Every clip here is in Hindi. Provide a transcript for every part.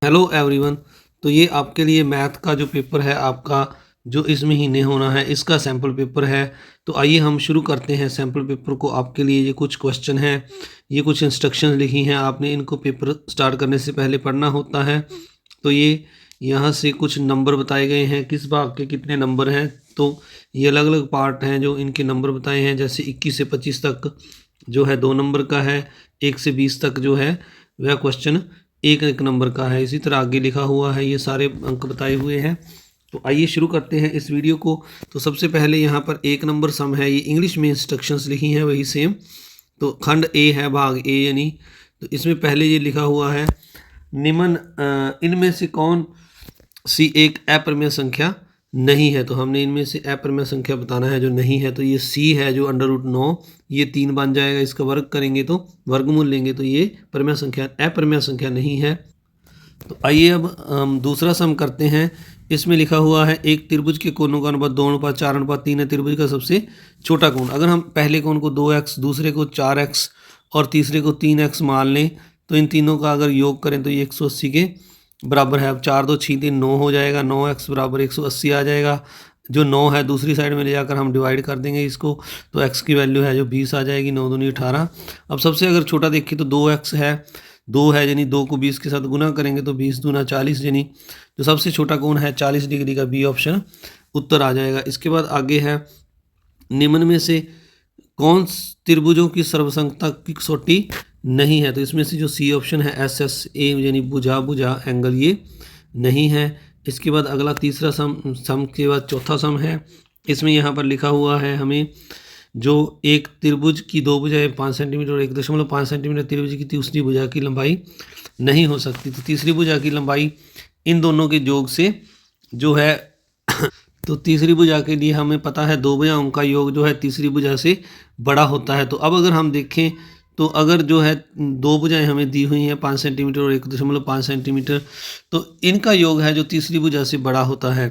Hello everyone. तो ये आपके लिए मैथ का जो पेपर है आपका, जो इस महीने होना है, इसका सैम्पल पेपर है। तो आइए हम शुरू करते हैं सैम्पल पेपर को। आपके लिए ये कुछ क्वेश्चन हैं, ये कुछ इंस्ट्रक्शंस लिखी हैं, आपने इनको पेपर स्टार्ट करने से पहले पढ़ना होता है। तो ये यहाँ से कुछ नंबर बताए गए हैं, किस भाग के कितने नंबर हैं। तो ये अलग अलग पार्ट हैं जो इनके नंबर बताए हैं। जैसे 21 से 25 तक जो है 2 नंबर का है, 1 से 20 तक जो है वह क्वेश्चन एक एक नंबर का है। इसी तरह आगे लिखा हुआ है, ये सारे अंक बताए हुए हैं। तो आइए शुरू करते हैं इस वीडियो को। तो सबसे पहले यहाँ पर 1 नंबर सम है, ये इंग्लिश में इंस्ट्रक्शंस लिखी हैं वही सेम। तो खंड ए है, भाग ए यानी। तो इसमें पहले ये लिखा हुआ है, निम्न इनमें से कौन सी एक अप्रमेय संख्या नहीं है। तो हमने इनमें से अप्रमेय संख्या बताना है जो नहीं है। तो ये सी है जो √9, ये 3 बन जाएगा। इसका वर्ग करेंगे तो वर्गमूल लेंगे तो ये प्रमेय संख्या अप्रमेय संख्या नहीं है। तो आइए अब हम दूसरा सम करते हैं। इसमें लिखा हुआ है, एक त्रिभुज के कोणों का अनुपात 2:4:3 है। त्रिभुज का सबसे छोटा कोण, अगर हम पहले कोण को 2x, दूसरे को 4x और तीसरे को 3x मान लें, तो इन तीनों का अगर योग करें तो ये 180 के बराबर है। अब 4 2 6 3 9 हो जाएगा, 9x बराबर 180 आ जाएगा। जो 9 है दूसरी साइड में ले जाकर हम डिवाइड कर देंगे इसको, तो x की वैल्यू है जो 20 आ जाएगी। 9 दूनी 18। अब सबसे अगर छोटा देखें तो 2x है, 2 है, यानी 2 को 20 के साथ गुना करेंगे तो 20 दूना 40, यानी जो सबसे छोटा कोण है 40 डिग्री का, बी ऑप्शन उत्तर आ जाएगा। इसके बाद आगे है, निम्न में से कौन त्रिभुजों की सर्वसंगता की कसौटी नहीं है। तो इसमें से जो सी ऑप्शन है, SSA यानी भुजा भुजा एंगल, ये नहीं है। इसके बाद अगला तीसरा सम के बाद चौथा सम है। इसमें यहाँ पर लिखा हुआ है हमें, जो एक त्रिभुज की 2 भुजाएं 5 सेंटीमीटर और 1.5 सेंटीमीटर त्रिभुज की तीसरी भुजा की लंबाई नहीं हो सकती। तो तीसरी भुजा की लंबाई इन दोनों के योग से जो है तो तीसरी भुजा के लिए हमें पता है 2 भुजाओं का योग जो है तीसरी भुजा से बड़ा होता है। तो अब अगर हम देखें तो अगर जो है 2 भुजाएं हमें दी हुई हैं 5 सेंटीमीटर और 1.5 सेंटीमीटर, तो इनका योग है जो तीसरी भुजा से बड़ा होता है।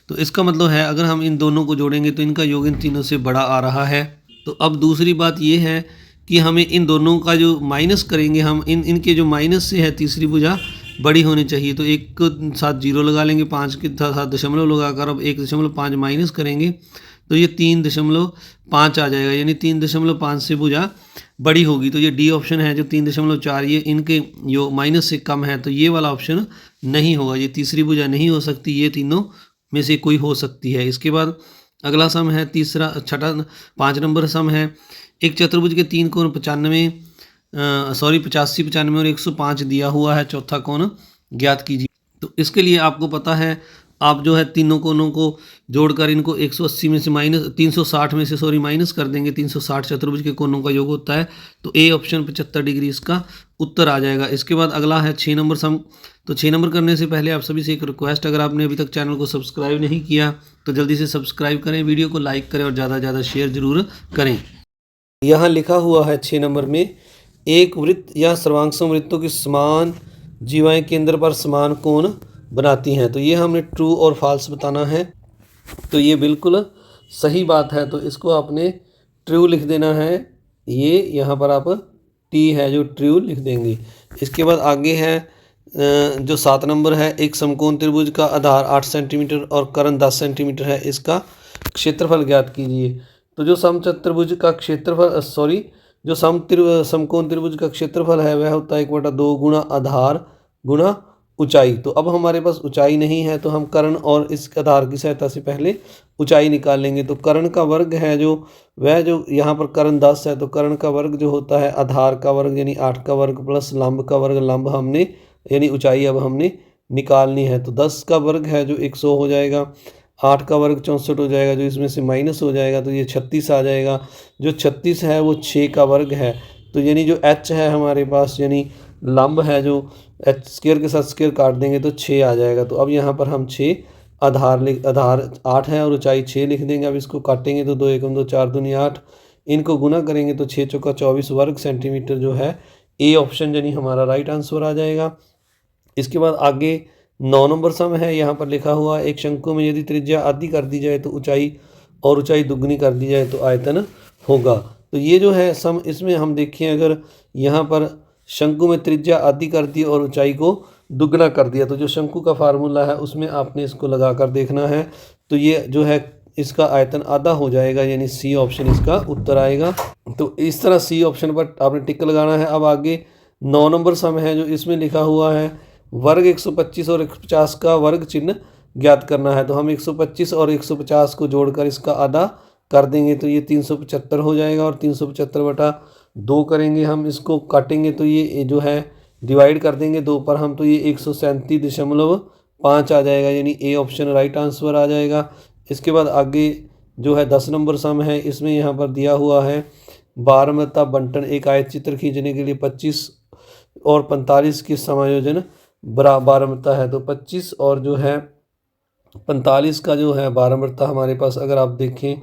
तो इसका मतलब है अगर हम इन दोनों को जोड़ेंगे तो इनका योग इन तीनों से बड़ा आ रहा है। तो अब दूसरी बात ये है कि हमें इन दोनों का जो माइनस करेंगे, हम इनके जो माइनस से है तीसरी भुजा बड़ी होनी चाहिए। तो एक साथ 0 लगा लेंगे, 5 के साथ दशमलव लगाकर अब 1.5 माइनस करेंगे तो ये 3.5 आ जाएगा, यानी 3.5 से भुजा बड़ी होगी। तो ये डी ऑप्शन है जो 3.4, ये इनके यो माइनस से कम है, तो ये वाला ऑप्शन नहीं होगा। ये तीसरी भुजा नहीं हो सकती, ये तीनों में से कोई हो सकती है। इसके बाद अगला सम है तीसरा, छठा 5 नंबर सम है। एक चतुर्भुज के 3 कोण 85 95 और 105 दिया हुआ है, चौथा कोण ज्ञात कीजिए। तो इसके लिए आपको पता है, आप जो है तीनों कोणों को जोड़कर इनको 180 में से माइनस 360 में से माइनस कर देंगे। 360 चतुर्भुज के कोणों का योग होता है। तो ए ऑप्शन 75 डिग्री इसका उत्तर आ जाएगा। इसके बाद अगला है 6 नंबर सम। तो 6 नंबर करने से पहले आप सभी से एक रिक्वेस्ट, अगर आपने अभी तक चैनल को सब्सक्राइब नहीं किया तो जल्दी से सब्सक्राइब करें, वीडियो को लाइक करें और ज़्यादा से ज़्यादा शेयर जरूर करें। यहाँ लिखा हुआ है 6 नंबर में, एक वृत्त या सर्वांग वृत्तों की समान जीवाएं केंद्र पर समान कोण बनाती हैं। तो ये हमने ट्रू और फॉल्स बताना है। तो ये बिल्कुल सही बात है, तो इसको आपने ट्रू लिख देना है। ये यहाँ पर आप टी है जो ट्रू लिख देंगे। इसके बाद आगे है जो 7 नंबर है, एक समकोण त्रिभुज का आधार 8 सेंटीमीटर और कर्ण 10 सेंटीमीटर है, इसका क्षेत्रफल ज्ञात कीजिए। तो जो समचतुर्भुज का क्षेत्रफल जो समकोण त्रिभुज का क्षेत्रफल है वह होता है 1/2 गुणा आधार गुणा ऊंचाई। तो अब हमारे पास ऊंचाई नहीं है, तो हम कर्ण और इस आधार की सहायता से पहले ऊंचाई निकाल लेंगे। तो कर्ण का वर्ग है जो वह जो यहाँ पर कर्ण 10 है, तो कर्ण का वर्ग जो होता है आधार का वर्ग यानी 8 का वर्ग प्लस लंब का वर्ग, लंब हमने यानी ऊंचाई अब हमने निकालनी है। तो 10 का वर्ग है जो 100 हो जाएगा, 8 का वर्ग 64 हो जाएगा, जो इसमें से माइनस हो जाएगा तो ये 36 आ जाएगा। जो 36 है वो 6 का वर्ग है। तो यानी जो h है हमारे पास, यानी लंब है जो h स्क्वायर के साथ स्क्वायर काट देंगे तो 6 आ जाएगा। तो अब यहाँ पर हम 6 आधार 8 है और ऊंचाई 6 लिख देंगे। अब इसको काटेंगे तो 2 एकम 2 4 दूनी 8, इनको गुना करेंगे तो 6 चौका 24 वर्ग सेंटीमीटर जो है ए ऑप्शन यानी हमारा राइट आंसर आ जाएगा। इसके बाद आगे 9 नंबर सम है। यहाँ पर लिखा हुआ, एक शंकु में यदि त्रिज्या आधी कर दी जाए तो ऊंचाई दुगनी कर दी जाए तो आयतन होगा। तो ये जो है सम, इसमें हम देखें अगर यहाँ पर शंकु में त्रिज्या आधी कर दी और ऊंचाई को दुगना कर दिया। तो जो शंकु का फार्मूला है उसमें आपने इसको लगा कर देखना है। तो ये जो है इसका आयतन आधा हो जाएगा, यानी सी ऑप्शन इसका उत्तर आएगा। तो इस तरह सी ऑप्शन पर आपने टिक लगाना है। अब आगे 9 नंबर सम है जो इसमें लिखा हुआ है वर्ग 125 और 150 का वर्ग चिन्ह ज्ञात करना है। तो हम 125 और 150 को जोड़कर इसका आधा कर देंगे तो ये 375 हो जाएगा, और 375/2 करेंगे हम, इसको काटेंगे तो ये जो है डिवाइड कर देंगे 2 पर हम, तो ये 137.5 आ जाएगा, यानी ए ऑप्शन राइट आंसर आ जाएगा। इसके बाद आगे जो है 10 नंबर सम है, इसमें यहाँ पर दिया हुआ है बारहमता बंटन। एक आयत चित्र खींचने के लिए 25 और 45 की समायोजन बारहमता है। तो 25 और जो है 45 का जो है बारहमता हमारे पास अगर आप देखें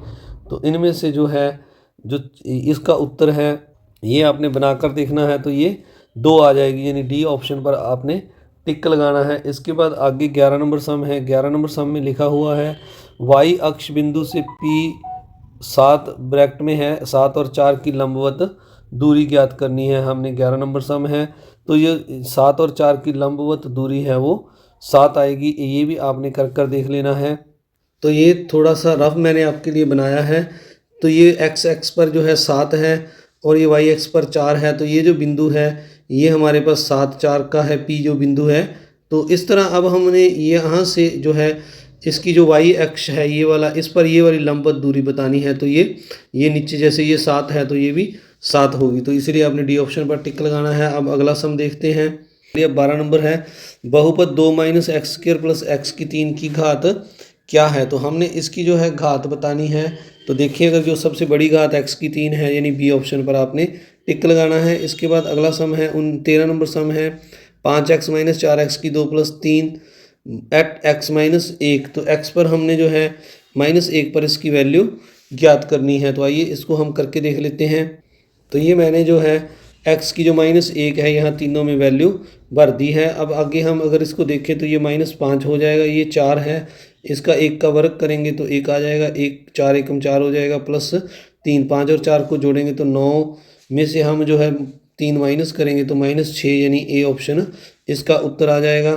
तो इनमें से जो है जो इसका उत्तर है ये आपने बनाकर देखना है, तो ये 2 आ जाएगी, यानी डी ऑप्शन पर आपने टिक लगाना है। इसके बाद आगे 11 नंबर सम है। 11 नंबर सम में लिखा हुआ है वाई अक्ष बिंदु से पी 7 ब्रैकेट में है 7 और 4 की लंबवत दूरी ज्ञात करनी है। हमने 11 नंबर सम है, तो ये 7 और 4 की लंबवत दूरी है वो 7 आएगी। ये भी आपने कर देख लेना है। तो ये थोड़ा सा रफ मैंने आपके लिए बनाया है। तो ये एक्स एक्स पर जो है 7 है और ये वाई एक्स पर 4 है। तो ये जो बिंदु है ये हमारे पास 7 4 का है, पी जो बिंदु है। तो इस तरह अब हमने ये यहाँ से जो है इसकी जो वाई अक्ष है ये वाला, इस पर ये वाली लंबवत दूरी बतानी है। तो ये नीचे जैसे ये 7 है तो ये भी 7 होगी, तो इसलिए आपने डी ऑप्शन पर टिक लगाना है। अब अगला सम देखते हैं। ये 12 नंबर है बहुपद 2 - x² + x की 3 की घात क्या है। तो हमने इसकी जो है घात बतानी है। तो देखिए अगर जो सबसे बड़ी घात x की 3 है, यानी बी ऑप्शन पर आपने टिक लगाना है। इसके बाद अगला सम है 13 नंबर सम है 5x - 4x की 2 + 3 एट x - 1। तो x पर हमने जो है -1 पर इसकी वैल्यू ज्ञात करनी है। तो आइए इसको हम करके देख लेते हैं। तो ये मैंने जो है x की जो -1 है यहाँ तीनों में वैल्यू भर दी है। अब आगे हम अगर इसको देखें तो ये -5 हो जाएगा, ये 4 है, इसका 1 का वर्ग करेंगे तो 1 आ जाएगा, 1 4 एकम 4 हो जाएगा, प्लस 3 5 और 4 को जोड़ेंगे तो 9 में से हम जो है 3 माइनस करेंगे तो -6, यानी ए ऑप्शन इसका उत्तर आ जाएगा।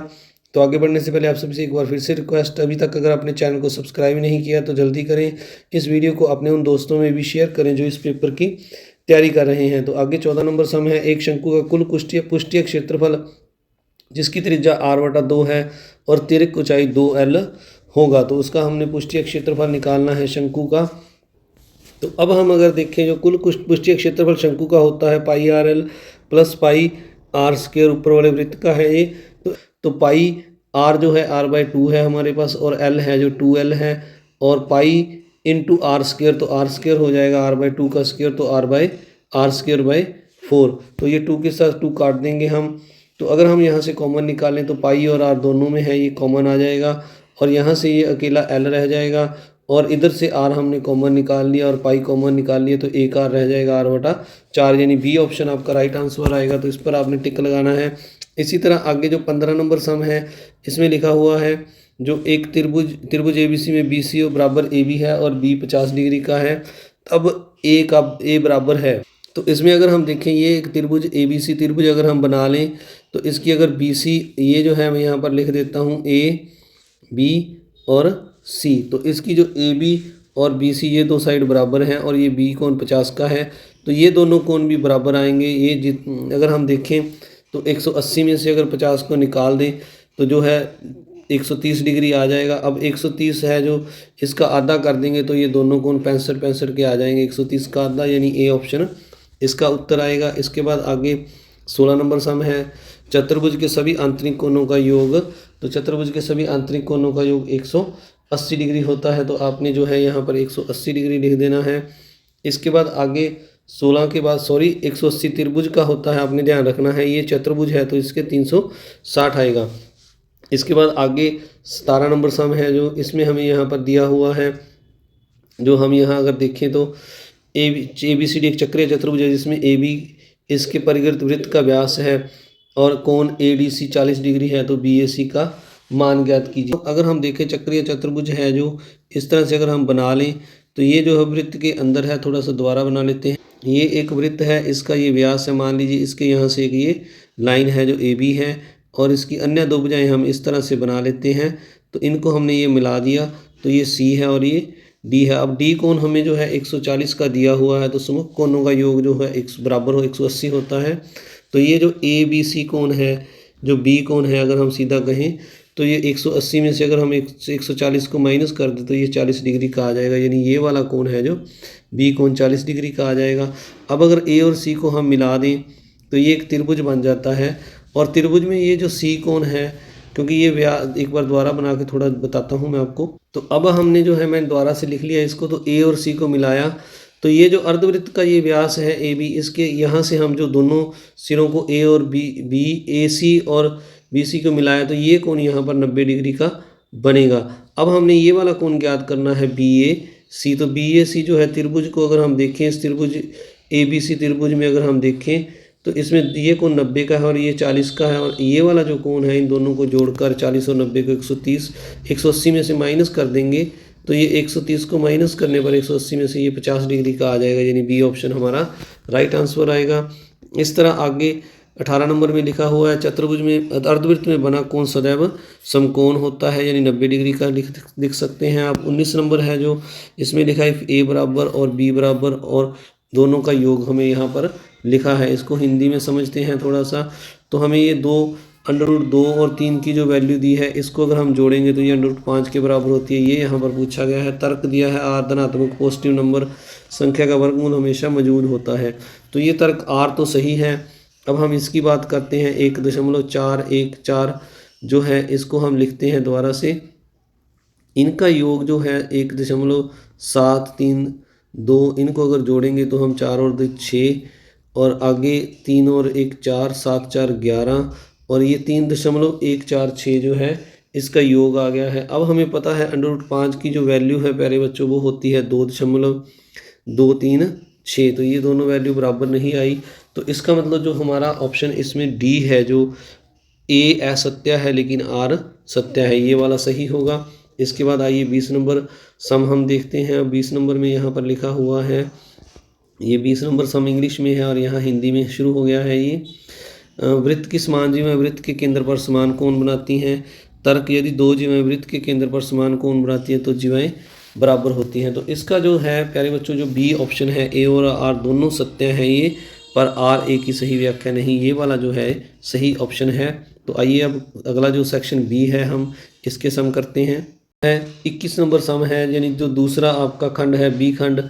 तो आगे बढ़ने से पहले आप सभी से एक बार फिर से रिक्वेस्ट, अभी तक अगर आपने चैनल को सब्सक्राइब नहीं किया तो जल्दी करें। इस वीडियो को अपने उन दोस्तों में भी शेयर करें जो इस पेपर की तैयारी कर रहे हैं। तो आगे 14 नंबर सम है एक शंकु का कुल पृष्ठीय क्षेत्रफल जिसकी त्रिज्या r/2 है और अतिरिक्त ऊंचाई 2l होगा। तो उसका हमने पृष्ठीय क्षेत्रफल निकालना है शंकु का। तो अब हम अगर देखें जो कुल पृष्ठीय क्षेत्रफल शंकु का होता है πrl + πr², ऊपर वाले वृत्त का है ये। तो पाई r जो है r/2 है हमारे पास, और l है जो 2l है, और पाई इंटू r² तो r² हो जाएगा r/2 का स्क्वायर, तो r²/4। तो ये 2 के साथ 2 काट देंगे हम। तो अगर हम यहाँ से कॉमन निकालें तो पाई और r दोनों में है, ये कॉमन आ जाएगा, और यहाँ से ये अकेला l रह जाएगा, और इधर से r हमने कॉमन निकाल लिया और पाई कॉमन निकाल लिया, तो एक r रह जाएगा r/4, यानी बी ऑप्शन आपका राइट आंसर आएगा। तो इस पर आपने टिक लगाना है। इसी तरह आगे जो 15 नंबर सम है इसमें लिखा हुआ है जो एक त्रिभुज ABC में BCO बराबर AB है और B 50 डिग्री का है, तब A बराबर है। तो इसमें अगर हम देखें ये एक त्रिभुज ABC त्रिभुज अगर हम बना लें तो इसकी अगर BC, ये जो है मैं यहाँ पर लिख देता हूँ AB और C, तो इसकी जो AB और BC ये 2 साइड बराबर हैं, और ये B कोण 50 का है, तो ये दोनों कोण भी बराबर आएंगे। ये अगर हम देखें तो 180 में से अगर 50 को निकाल दें तो जो है 130 डिग्री आ जाएगा। अब 130 है जो इसका आधा कर देंगे तो ये दोनों कोण 65 के आ जाएंगे, 130 का आधा, यानी ए ऑप्शन इसका उत्तर आएगा। इसके बाद आगे 16 नंबर सम है चतुर्भुज के सभी आंतरिक कोणों का योग। तो चतुर्भुज के सभी आंतरिक कोणों का योग 180 डिग्री होता है, तो आपने जो है यहाँ पर 180 डिग्री लिख देना है। इसके बाद आगे 16 के बाद 180 त्रिभुज का होता है, आपने ध्यान रखना है, ये चतुर्भुज है तो इसके 360 आएगा। इसके बाद आगे 17 नंबर सम है जो इसमें हमें यहाँ पर दिया हुआ है, जो हम यहाँ अगर देखें तो ABCD एक चक्रीय चतुर्भुज है जिसमें AB इसके परिवृत्त वृत्त का व्यास है और कोण ADC 40 डिग्री है, तो BAC का मान ज्ञात कीजिए। अगर हम देखें चक्रीय चतुर्भुज है जो इस तरह से अगर हम बना लें तो ये जो है वृत्त के अंदर है, थोड़ा सा दोबारा बना लेते हैं। ये एक वृत्त है, इसका ये व्यास है, मान लीजिए इसके यहाँ से एक ये लाइन है जो AB है, और इसकी अन्य दो भुजाएं हम इस तरह से बना लेते हैं। तो इनको हमने ये मिला दिया तो ये सी है और ये डी है। अब डी कोण हमें जो है 140 का दिया हुआ है, तो सम्मुख कोणों का योग जो है एक बराबर हो 180 होता है। तो ये जो ए बी सी कोण है, जो बी कोण है, अगर हम सीधा कहें तो ये 180 में से अगर हम 140 को माइनस कर दें तो ये 40 डिग्री का आ जाएगा, यानी ये वाला कोण है जो बी कोण 40 डिग्री का आ जाएगा। अब अगर ए और सी को हम मिला दें तो ये एक त्रिभुज बन जाता है, और त्रिभुज में ये जो सी कोण है, क्योंकि ये एक बार दोबारा बना के थोड़ा बताता हूँ मैं आपको। तो अब हमने जो है मैंने दोबारा से लिख लिया इसको, तो ए और सी को मिलाया तो ये जो अर्धवृत्त का ये व्यास है ए बी, इसके यहाँ से हम जो दोनों सिरों को ए और बी ए सी और बी सी को मिलाया तो ये कोण यहाँ पर 90 डिग्री का बनेगा। अब हमने ये वाला कोण ज्ञात करना है बी ए सी। तो बी ए सी जो है त्रिभुज को अगर हम देखें, इस त्रिभुज ए बी सी त्रिभुज में अगर हम देखें तो इसमें ये कोण 90 का है और ये 40 का है, और ये वाला जो कोण है इन दोनों को जोड़कर 40 और 90 को 130 180 में से माइनस कर देंगे तो ये 130 को माइनस करने पर 180 में से ये 50 डिग्री का आ जाएगा, यानी बी ऑप्शन हमारा राइट आंसर आएगा। इस तरह आगे 18 नंबर में लिखा हुआ है चतुर्भुज में अर्धवृत्त में बना कोण सदैव समकोण होता है, यानी 90 डिग्री का लिख सकते हैं आप। 19 नंबर है जो इसमें लिखा है ए बराबर और बी बराबर और दोनों का योग हमें यहाँ पर लिखा है। इसको हिंदी में समझते हैं थोड़ा सा। तो हमें ये √2 और 3 की जो वैल्यू दी है इसको अगर हम जोड़ेंगे तो ये √5 के बराबर होती है। ये यहाँ पर पूछा गया है। तर्क दिया है आर धनात्मक पॉजिटिव नंबर संख्या का वर्गमूल हमेशा मौजूद होता है। तो ये तर्क आर तो सही है। अब हम इसकी बात करते हैं 1.414 जो है इसको हम लिखते हैं दोबारा से। इनका योग जो है 1.732, इनको अगर जोड़ेंगे तो हम 4 और 2 6 और आगे 3 और 1 4 7 4 11 और ये 3.146 जो है इसका योग आ गया है। अब हमें पता है √5 की जो वैल्यू है प्यारे बच्चों वो होती है 2.236। तो ये दोनों वैल्यू बराबर नहीं आई। तो इसका मतलब जो हमारा ऑप्शन इसमें डी है, जो ए असत्य है लेकिन आर सत्य है, ये वाला सही होगा। इसके बाद आइए 20 नंबर सम हम देखते हैं। 20 नंबर में यहाँ पर लिखा हुआ है, ये 20 नंबर सम इंग्लिश में है और यहाँ हिंदी में शुरू हो गया है। ये वृत्त की समान जीवें वृत्त के केंद्र पर समान कोण बनाती हैं। तर्क यदि 2 जीवें वृत्त के केंद्र पर समान कोण बनाती हैं तो जीवें बराबर होती हैं। तो इसका जो है प्यारे बच्चों जो बी ऑप्शन है, ए और आर दोनों सत्य हैं ये, पर आर ए की सही व्याख्या नहीं, ये वाला जो है सही ऑप्शन है। तो आइए अब अगला जो सेक्शन बी है हम इसके सम करते हैं। 21 नंबर सम है, यानी जो दूसरा आपका खंड है बी खंड,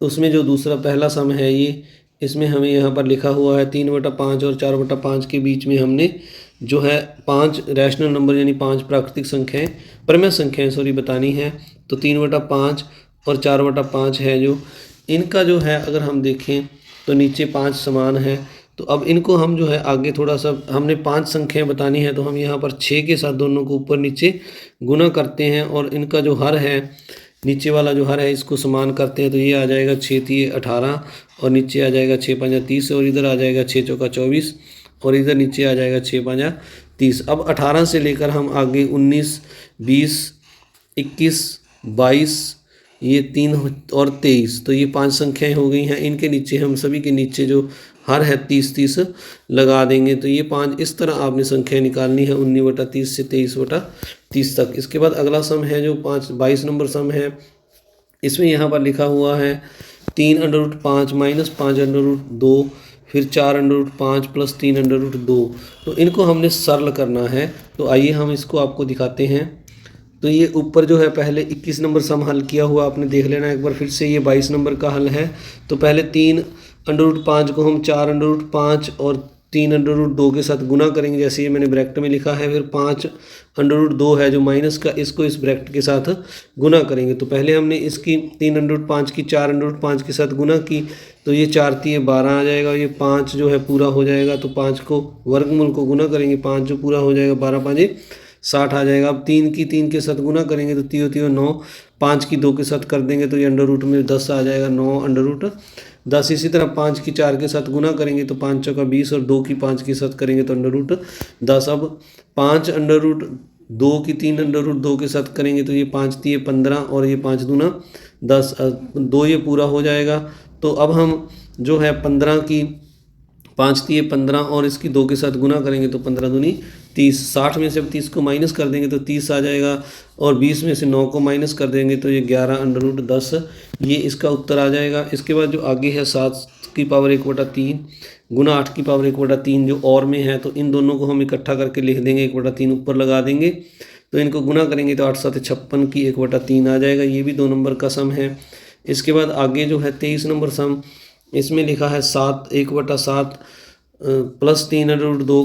उसमें जो दूसरा पहला सम है ये, इसमें हमें यहाँ पर लिखा हुआ है 3/5 और 4/5 के बीच में हमने जो है 5 रैशनल नंबर यानी 5 प्राकृतिक संख्याएं परमेय संख्याएं बतानी है। तो 3/5 और 4/5 है जो इनका जो है अगर हम देखें तो नीचे 5 समान है। तो अब इनको हम जो है आगे थोड़ा सा हमने 5 संख्याएं बतानी है तो हम यहाँ पर 6 के साथ दोनों को ऊपर नीचे गुना करते हैं और इनका जो हर है नीचे वाला जो हर है इसको समान करते हैं। तो ये आ जाएगा 6 3 18 और नीचे आ जाएगा 6 5 30 और इधर आ जाएगा 6 चौका 24 और इधर नीचे आ जाएगा 6 5 30। अब 18 से लेकर हम आगे 19 20 21 22 ये 3 और 23, तो ये 5 संख्याएं हो गई हैं। इनके नीचे हम सभी के नीचे जो हर है 30 30 लगा देंगे। तो ये 5 इस तरह आपने संख्याएं निकालनी है 19/30 से 23/30 तक। इसके बाद अगला सम है जो 22 नंबर सम है। इसमें यहाँ पर लिखा हुआ है 3/5 - 5/2 फिर 4/5 + 3/2। तो इनको हमने सरल करना है। तो आइए हम इसको आपको दिखाते हैं। तो ये ऊपर जो है पहले 21 नंबर सम हल किया हुआ आपने देख लेना एक बार फिर से। ये 22 नंबर का हल है। तो पहले 3/5 को हम 4/5 और 3/2 के साथ गुना करेंगे, जैसे ये मैंने ब्रैकेट में लिखा है। फिर 5/2 है जो माइनस का, इसको इस ब्रैकेट के साथ गुना करेंगे। तो पहले हमने इसकी 3/5 की 4/5 के साथ गुना की तो ये 4 3 12 आ जाएगा। ये 5 जो है पूरा हो जाएगा तो 5 को वर्गमूल को गुना करेंगे, 5 जो पूरा हो जाएगा 12 5 60 आ जाएगा। अब 3 की 3 के साथ गुना करेंगे तो 3 3 9, 5 की 2 के साथ कर देंगे तो ये अंडर में 10 आ जाएगा, 9/10। इसी तरह 5 की 4 के साथ गुना करेंगे तो 5 चौका 20 और 2 की 5 के साथ करेंगे तो अंडर10। अब 5/2 की 3/2 के साथ करेंगे तो ये 5 3 15 और ये 5 दूना 10, 2 ये पूरा हो जाएगा। तो अब हम जो है 15 की 5 3 15 और इसकी 2 के साथ गुना करेंगे तो 15 दूनी 30, 60 में से अब 30 को माइनस कर देंगे तो 30 आ जाएगा, और 20 में से 9 को माइनस कर देंगे तो ये 11√10, ये इसका उत्तर आ जाएगा। इसके बाद जो आगे है 7 की पावर 1/3 गुना 8 की पावर 1/3 जो और में है, तो इन दोनों को हम इकट्ठा करके लिख देंगे, 1/3 ऊपर लगा देंगे, तो इनको गुना करेंगे तो 8 7 56 की 1/3 आ जाएगा। ये भी 2 नंबर का सम है। इसके बाद आगे जो है 23 नंबर सम, इसमें लिखा है 1/7 प्लस 3√2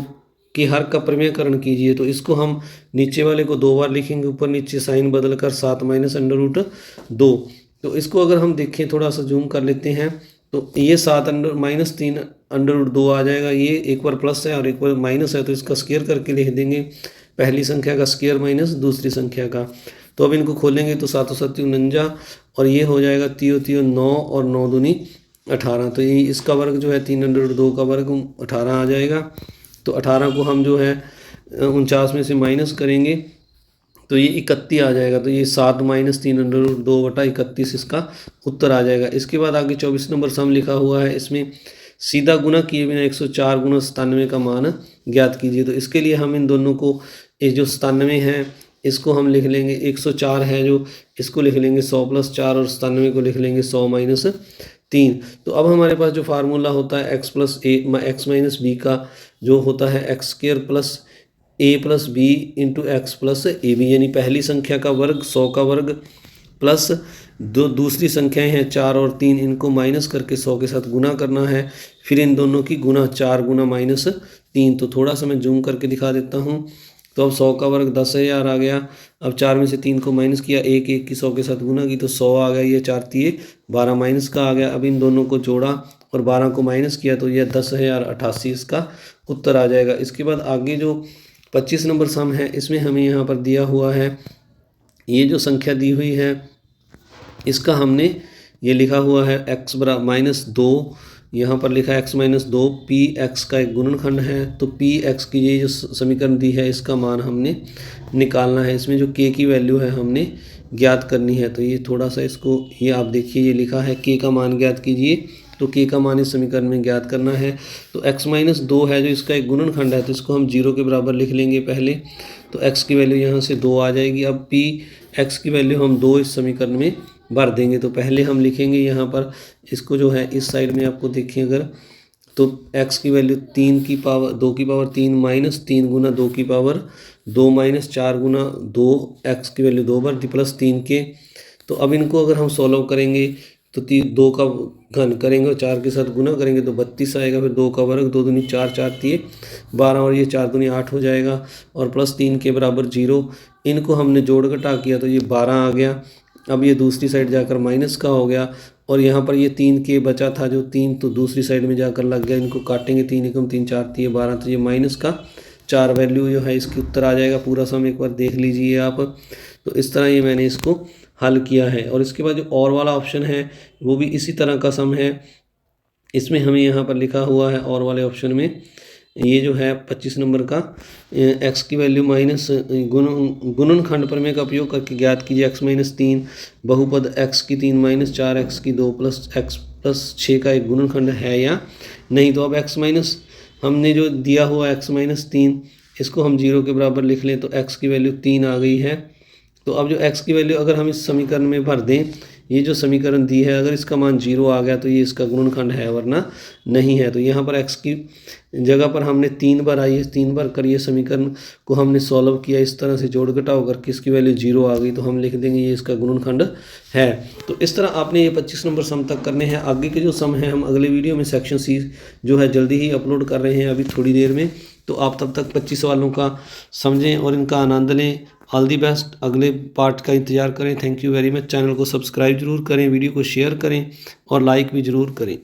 के हर का प्रमेयकरण कीजिए। तो इसको हम नीचे वाले को 2 बार लिखेंगे, ऊपर नीचे साइन बदल कर 7 माइनस √2। तो इसको अगर हम देखें, थोड़ा सा जूम कर लेते हैं, तो ये 7 माइनस 3√2 आ जाएगा। ये एक बार प्लस है और एक बार माइनस है, तो इसका स्क्वायर करके लिख देंगे, पहली संख्या का स्क्वायर माइनस दूसरी संख्या का। तो अब इनको खोलेंगे तो 7 7 49, और ये हो जाएगा 3 3 9 और 9 दूनी 18। तो ये इसका वर्ग जो है 3√2 का वर्ग 18 आ जाएगा। तो 18 को हम जो है 49 में से माइनस करेंगे तो ये 31 आ जाएगा। तो ये 7 माइनस 3√2/31 इसका उत्तर आ जाएगा। इसके बाद आगे 24 नंबर सम लिखा हुआ है, इसमें सीधा गुना किए बिना 104 गुना 97 का मान ज्ञात कीजिए। तो इसके लिए हम इन दोनों को, ये जो 97 है इसको हम लिख लेंगे, 104 है जो, इसको लिख लेंगे 100 + 4, और 97 को लिख लेंगे 100 - 3। तो अब हमारे पास जो फार्मूला होता है x - b का, जो होता है x² + a + b × x + ab, यानी पहली संख्या का वर्ग 100 का वर्ग प्लस दूसरी संख्याएं हैं 4 और 3, इनको माइनस करके 100 के साथ गुना करना है, फिर इन दोनों की गुना 4 गुना -3। तो थोड़ा सा मैं जूम करके दिखा देता हूँ। तो अब 100 का वर्ग 10,000 आ गया। अब 4 में से 3 को माइनस किया, 1 1 की 100 के साथ गुना की तो 100 आ गया। ये 4 3 12 माइनस का आ गया। अब इन दोनों को जोड़ा और 12 को माइनस किया तो यह 10,088 इसका उत्तर आ जाएगा। इसके बाद आगे जो 25 नंबर सम है, इसमें हमें यहाँ पर दिया हुआ है, ये जो संख्या दी हुई है इसका हमने ये लिखा हुआ है x -2, यहाँ पर लिखा है x - 2 px का एक गुणनखंड है। तो px की ये जो समीकरण दी है इसका मान हमने निकालना है। इसमें जो k की वैल्यू है हमने ज्ञात करनी है। तो ये थोड़ा सा इसको, ये आप देखिए, ये लिखा है k का मान ज्ञात कीजिए। तो k का मान इस समीकरण में ज्ञात करना है। तो x - 2 है जो इसका एक गुणनखंड है, तो इसको हम 0 के बराबर लिख लेंगे पहले। तो x की वैल्यू यहाँ से 2 आ जाएगी। अब px की वैल्यू हम 2 इस समीकरण में भर देंगे। तो पहले हम लिखेंगे यहाँ पर इसको, जो है इस साइड में आपको देखिए अगर, तो x की वैल्यू 2 की पावर 3 माइनस 3 गुना 2 की पावर 2 माइनस 4 गुना 2, x की वैल्यू 2 बार प्लस 3 के। तो अब इनको अगर हम सॉल्व करेंगे तो 2 का घन करेंगे और 4 के साथ गुना करेंगे तो 32 आएगा। फिर 2 का वर्ग, 2 दूनी 4 4 3 12, और ये 4 दूनी 8 हो जाएगा, और प्लस 3 के बराबर 0। इनको हमने जोड़ घटा किया तो ये 12 आ गया। अब ये दूसरी साइड जाकर माइनस का हो गया, और यहाँ पर ये 3 के बचा था जो 3, तो दूसरी साइड में जाकर लग गया। इनको काटेंगे, 3 एकम 3 4 3 12, तो ये माइनस का 4 वैल्यू जो है इसकी उत्तर आ जाएगा। पूरा सम एक बार देख लीजिए आप। तो इस तरह ये मैंने इसको हल किया है। और इसके बाद जो और वाला ऑप्शन है वो भी इसी तरह का सम है। इसमें हमें यहाँ पर लिखा हुआ है और वाले ऑप्शन में, ये जो है 25 नंबर का, x की वैल्यू माइनस गुणनखंड प्रमेय का उपयोग करके ज्ञात कीजिए x - 3 बहुपद x की 3 माइनस 4x की 2 प्लस x + 6 का एक गुणनखंड है या नहीं। तो अब हमने जो दिया हुआ x - 3, इसको हम 0 के बराबर लिख लें तो x की वैल्यू 3 आ गई है। तो अब जो x की वैल्यू अगर हम इस समीकरण में भर दें, ये जो समीकरण दी है, अगर इसका मान 0 आ गया तो ये इसका गुणनखंड है, वरना नहीं है। तो यहाँ पर x की जगह पर हमने 3 बार आई है, 3 बार कर ये समीकरण को हमने सॉल्व किया, इस तरह से जोड़ घटाव करके इसकी वैल्यू 0 आ गई, तो हम लिख देंगे ये इसका गुणनखंड है। तो इस तरह आपने ये 25 नंबर सम तक करने हैं। आगे के जो सम हैं हम अगले वीडियो में सेक्शन C जो है जल्दी ही अपलोड कर रहे हैं, अभी थोड़ी देर में। तो आप तब तक 25 सवालों का समझें और इनका आनंद लें। All the best. अगले पार्ट का इंतज़ार करें। Thank you very much. Channel को सब्सक्राइब जरूर करें, वीडियो को शेयर करें और लाइक भी ज़रूर करें।